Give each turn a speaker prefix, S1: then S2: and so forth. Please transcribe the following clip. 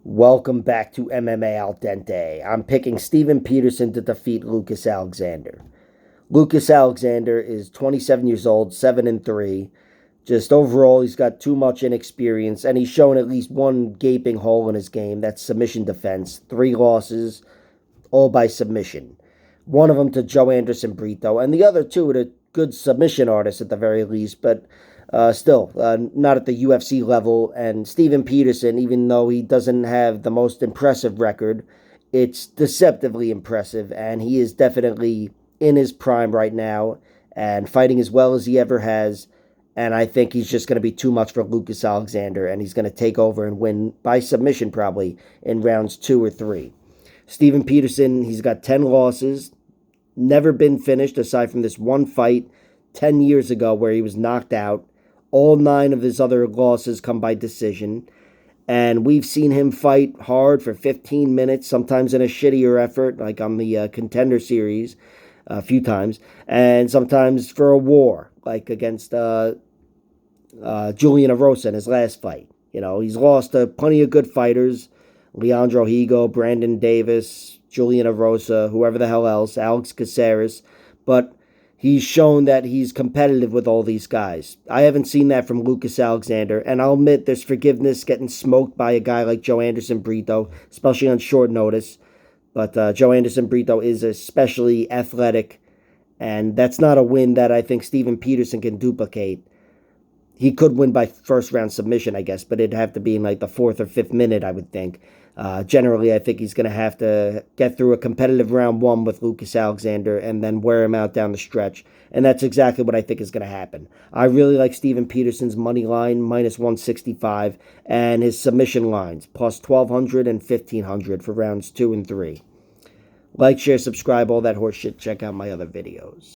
S1: Welcome back to MMA Al Dente. I'm picking Steven Peterson to defeat Lucas Alexander. Lucas Alexander is 27 years old, 7-3. Just overall, he's got too much inexperience, and he's shown at least one gaping hole in his game. That's submission defense. 3 losses, all by submission. One of them to Joe Anderson Brito, and the other two to good submission artists at the very least, but still not at the UFC level. And Steven Peterson, even though he doesn't have the most impressive record, it's deceptively impressive, and he is definitely in his prime right now and fighting as well as he ever has. And I think he's just going to be too much for Lucas Alexander, and he's going to take over and win by submission probably in rounds 2 or 3. Steven Peterson, he's got 10 losses, never been finished aside from this one fight 10 years ago where he was knocked out. All 9 of his other losses come by decision. And we've seen him fight hard for 15 minutes, sometimes in a shittier effort, like on the Contender Series a few times, and sometimes for a war, like against Julian Erosa in his last fight. You know, he's lost to plenty of good fighters, Leandro Higo, Brandon Davis, Julian Erosa, whoever the hell else, Alex Caceres, but he's shown that he's competitive with all these guys. I haven't seen that from Lucas Alexander, and I'll admit there's forgiveness getting smoked by a guy like Joe Anderson Brito, especially on short notice. But Joe Anderson Brito is especially athletic, and that's not a win that I think Steven Peterson can duplicate. He could win by first round submission, I guess, but it'd have to be in like the 4th or 5th minute, I would think. Generally, I think he's going to have to get through a competitive round 1 with Lucas Alexander and then wear him out down the stretch. And that's exactly what I think is going to happen. I really like Steven Peterson's money line, minus 165, and his submission lines, plus 1,200 and 1,500 for rounds 2 and 3. Like, share, subscribe, all that horse shit. Check out my other videos.